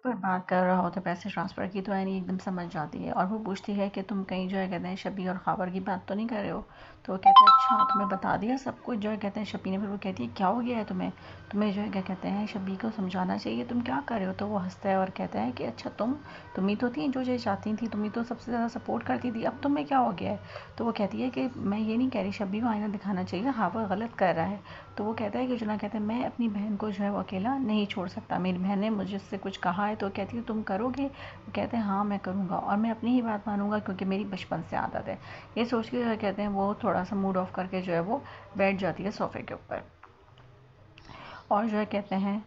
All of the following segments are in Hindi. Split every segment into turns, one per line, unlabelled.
पर बात कर रहा होता है पैसे ट्रांसफ़र की, तो एनी एकदम समझ जाती है और वो पूछती है कि तुम कहीं जो है कहते हैं शबी और ख़ावर की बात तो नहीं कर रहे हो। तो वो कहता है अच्छा तुम्हें बता दिया सब कुछ जो है कहते हैं शबी ने। फिर वो कहती है क्या हो गया है तुम्हें, तुम्हें जो है क्या कहते हैं शबी को समझाना चाहिए, तुम क्या कर रहे हो। तो वो हंसता है और कहता है कि अच्छा तुम ही तो थी जो ये चाहती थी, तुम ही तो सबसे ज़्यादा सपोर्ट करती थी, अब तुम्हें क्या हो गया है। तो वो कहती है कि मैं ये नहीं कह रही, शबी को आईना दिखाना चाहिए, हाँ वो गलत कर रहा है। तो वो कहता है कि जुना कहते हैं मैं अपनी बहन को जो है वो अकेला नहीं छोड़ सकता, मेरी बहन ने मुझसे कुछ कहा है। तो कहती है तुम करोगे, वो कहते हैं हाँ मैं करूँगा और मैं अपनी ही बात मानूंगा क्योंकि मेरी बचपन से आदत है। ये सोच के जो है कहते हैं वो थोड़ा सा मूड ऑफ करके जो है वो बैठ जाती है सोफ़े के ऊपर। और जो है कहते हैं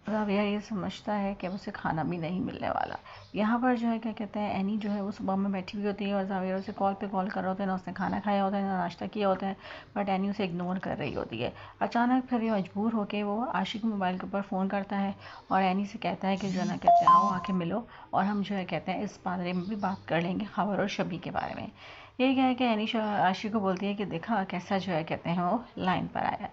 ज़ाविया ये समझता है कि उसे खाना भी नहीं मिलने वाला। यहाँ पर जो है क्या कहते हैं एनी जो है वो सुबह में बैठी हुई होती है और ज़ाविया उसे कॉल पे कॉल कर रहा होता है, ना उसने खाना खाया होता है ना नाश्ता किया होता है, बट एनी उसे इग्नोर कर रही होती है। अचानक फिर ये मजबूर होकर वो आशिक मोबाइल के ऊपर फ़ोन करता है और एनी से कहता है कि जो है ना कहते हैं आओ आके मिलो और हम जो है कहते हैं इस बारे में भी बात कर लेंगे ख़बर और शबी के बारे में। ये क्या है कि एनी आशिक को बोलती है कि देखा कैसा जो है कहते हैं वो लाइन पर आया।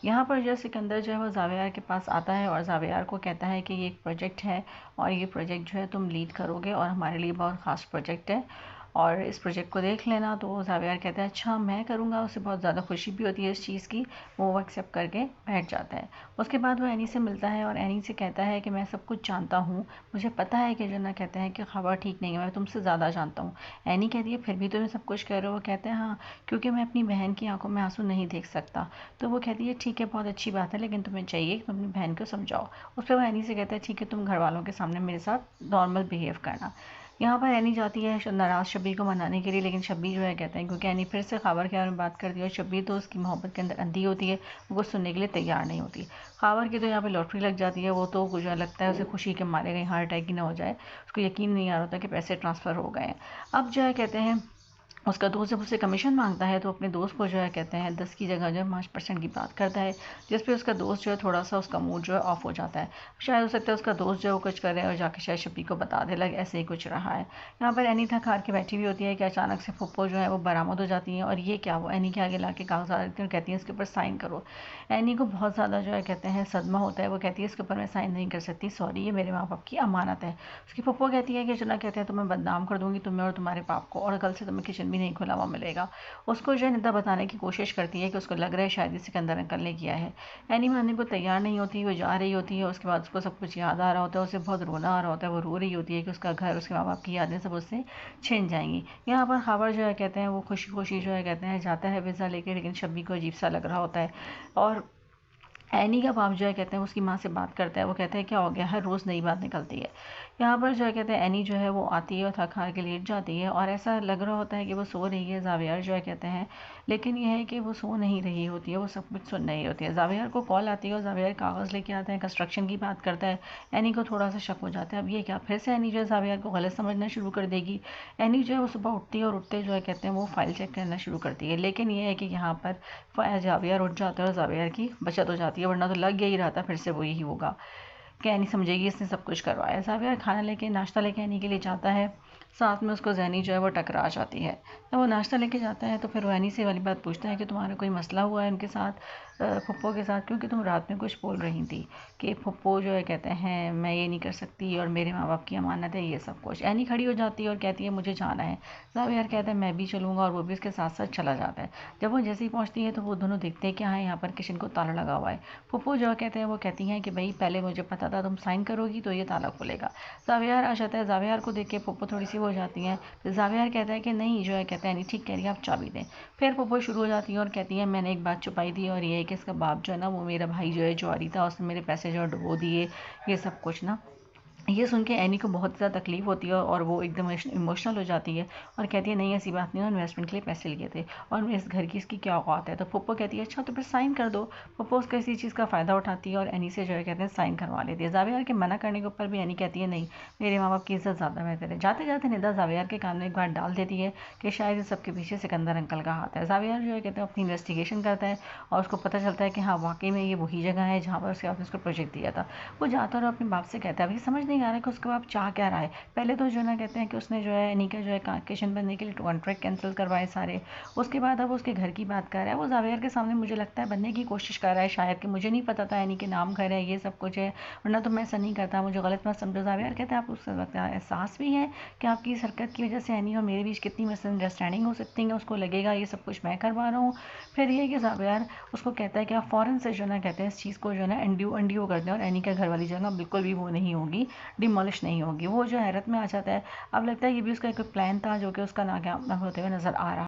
यहाँ पर जो सिकंदर जो है वो ज़ावियार के पास आता है और ज़ावियार को कहता है कि ये एक प्रोजेक्ट है और ये प्रोजेक्ट जो है तुम लीड करोगे और हमारे लिए बहुत ख़ास प्रोजेक्ट है और इस प्रोजेक्ट को देख लेना। तो ज़ावियार कहता है अच्छा मैं करूँगा, उसे बहुत ज़्यादा खुशी भी होती है इस चीज़ की, वो एक्सेप्ट करके बैठ जाता है। उसके बाद वो एनी से मिलता है और एनी से कहता है कि मैं सब कुछ जानता हूँ, मुझे पता है कि जना कहते हैं कि खबर ठीक नहीं है, मैं तुमसे ज़्यादा जानता हूँ। एनी कहती है फिर भी तुम्हें सब कुछ कह रहे हो। वो कहते हैं हाँ क्योंकि मैं अपनी बहन की आंखों में आंसू नहीं देख सकता। तो वो कहती है ठीक है बहुत अच्छी बात है, लेकिन तुम्हें चाहिए कि तुम अपनी बहन को समझाओ। उस पर वो एनी से कहता है ठीक है तुम घर वालों के सामने मेरे साथ नॉर्मल बिहेव करना। यहाँ पर एनी जाती है नाराज़ शब्बी को मनाने के लिए, लेकिन शब्बी जो है कहते हैं क्योंकि एनी फिर से खबर के बारे में बात करती है और शब्बी तो उसकी मोहब्बत के अंदर अंधी होती है, वो कुछ सुनने के लिए तैयार नहीं होती। खबर की तो यहाँ पे लॉटरी लग जाती है, वो तो कुछ लगता है उसे खुशी के मारे कहीं हार्ट अटैक ही ना हो जाए, उसको यकीन नहीं आ रहा होता कि पैसे ट्रांसफ़र हो गए हैं। अब जो है कहते हैं उसका दोस्त जब उससे कमीशन मांगता है तो अपने दोस्त को जो है कहते हैं 10 की जगह जो है 5% की बात करता है, जिस पे उसका दोस्त जो है थोड़ा सा उसका मूड जो है ऑफ हो जाता है। शायद हो सकता है उसका दोस्त जो है वो कुछ करे और जाके शायद शब्बी को बता दे, लगे ऐसे ही कुछ रहा है। यहाँ पर एनी थक हार के बैठी हुई होती है कि अचानक से फुप्पो जो है वो बरामद हो जाती है और ये क्या, वो एनी के आगे ला के कागजात रखती है और कहती है इसके ऊपर साइन करो। एनी को बहुत ज़्यादा जो है कहते हैं सदमा होता है, वो कहती है इसके ऊपर मैं साइन नहीं कर सकती, सॉरी ये मेरे माँ बाप की अमानत है। उसकी फुप्पो कहती है कि जना कहते हैं तो मैं बदनाम कर दूंगी तुम्हें और तुम्हारे बाप को, और कल से तुम्हें किचन भी नहीं खुला हुआ मिलेगा। उसको जो है निदा बताने की कोशिश करती है कि उसको लग रहा है शायद सिकंदर अंकल ने किया है। एनी मानने को तैयार नहीं होती, वो जा रही होती है। उसके बाद उसको सब कुछ याद आ रहा होता है, उसे बहुत रोना आ रहा होता है, वो रो रही होती है कि उसका घर, उसके माँ बाप की यादें सब उससे छिन जाएंगी। यहाँ पर खबर जो है कहते हैं वो खुशी खुशी जो है कहते हैं जाता है वीज़ा लेके, लेकिन शब्बी को अजीब सा लग रहा होता है। और एनी का बाप जो है कहते हैं उसकी माँ से बात करता है, वो कहते हैं क्या हो गया, हर रोज़ नई बात निकलती है। यहाँ पर जो है कहते हैं एनी जो है वो आती है और थक हार के लेट जाती है और ऐसा लग रहा होता है कि वो सो रही है। ज़ावियार जो है कहते हैं, लेकिन यह है कि वो सो नहीं रही होती है, वो सब कुछ सुन रही होती है। ज़ावियार को कॉल आती है और ज़ावियार कागज़ लेके आता है, कंस्ट्रक्शन की बात करता है। एनी को थोड़ा सा शक हो जाता है, अब ये क्या, फिर से एनी जो है ज़ावियार को गलत समझना शुरू कर देगी। एनी जो है वो सुबह उठती है और उठते जो है कहते हैं वो फाइल चेक करना शुरू करती है, लेकिन ये है कि यहाँ पर ज़ावियार उठ जाता है और ज़ावियार की बचत हो जाती है, वरना तो लग ही रहा था फिर से वही होगा कि एनी समझेगी इसने सब कुछ करवाया। ज़ावियार खाना लेके नाश्ता लेके एनी के लिए जाता है, साथ में उसको जैनी जो है वो टकरा जाती है। जब वो नाश्ता लेके जाता है तो फिर वो एनी से वाली बात पूछता है कि तुम्हारा कोई मसला हुआ है उनके साथ, फुप्पो के साथ, क्योंकि तुम रात में कुछ बोल रही थी कि फुप्पो जो है कहते हैं मैं ये नहीं कर सकती और मेरे माँ बाप की अमानत है, ये सब कुछ। एनी खड़ी हो जाती है और कहती है मुझे जाना है। ज़ावियार कहता है मैं भी चलूँगा और वो भी उसके साथ साथ चला जाता है। जब वो जैसे ही पहुँचती है तो वो दोनों देखते हैं कि हाँ यहाँ पर किचन को ताला लगा हुआ है। फुप्पो जो कहते हैं वो कहती हैं कि भाई पहले मुझे पता था तुम साइन करोगी तो ये ताला खुलेगा। ज़ावियार आ जाता है, ज़ावियार को देख के फुप्पो थोड़ी सी वो हो जाती हैं। फिर ज़ावियार कहता है कि नहीं जो है कहता है नहीं ठीक कह रही है, आप चाबी दें। फिर फुप्पो शुरू हो जाती है और कहती है मैंने एक बात छुपाई थी और ये है कि इसका बाप जो है ना वो मेरा भाई जो है जौहरी था, उसने मेरे पैसे जो है डुबो दिए, ये सब कुछ ना। ये सुन के एनी को बहुत ज़्यादा तकलीफ होती है और वो एकदम इमोशनल हो जाती है और कहती है नहीं ऐसी बात नहीं है, इन्वेस्टमेंट के लिए पैसे लिए थे और इस घर की इसकी क्या औकात है। तो फुप्पो कहती है अच्छा तो फिर साइन कर दो। फुप्पो उसका इसी चीज़ का फ़ायदा उठाती है और एनी से जो है कहते हैं साइन करवा लेती है। ज़ावियार के मना करने के ऊपर भी एनी कहती है नहीं मेरे माँ बाप की इज्जत ज़्यादा बेहतर है। जाते जाते निदा ज़ावियार के कान में एक बार डाल देती है कि शायद इस सबके पीछे सिकंदर अंकल का हाथ है। ज़ावियार जो है कहते हैं अपनी इन्वेस्टिगेशन करता है और उसको पता चलता है कि हाँ वाकई में ये वही जगह है जहाँ पर उसके ऑफिस को प्रोजेक्ट दिया था। वो जाता और अपने बाप से कहता है अभी समझ नहीं नहीं आ रहा कि उसके बाद चाह क्या रहा है। पहले तो जो ना कहते हैं कि उसने जो है एनी का जो है किचन बनने के लिए कॉन्ट्रैक्ट कैंसिल करवाए सारे। उसके बाद अब उसके घर की बात कर रहा है, वो जावेर के सामने मुझे लगता है बनने की कोशिश कर रहा है शायद, कि मुझे नहीं पता था एनी के नाम घर है ये सब कुछ है, वरना तो मैं ऐसा नहीं करता, मुझे गलत मत समझो। जावेर कहते हैं आप उससे एहसास भी है कि आपकी इस हरकत की वजह से एनी और मेरे बीच कितनी मिसअंडरस्टैंडिंग हो सकती है, उसको लगेगा ये सब कुछ मैं करवा रहा हूँ। फिर ये कि जावेर उसको कहता है कि आप फ़ौरन से जो ना कहते हैं इस चीज़ को जो है ना अंड्यू कर दें, और एनी का घर वाली जगह बिल्कुल भी वो नहीं होगी, डिमोलिश नहीं होगी। वो जो हैरत में आ जाता है। अब लगता है ये भी उसका एक प्लान था जो कि उसका नाकाम होते हुए नज़र आ रहा है।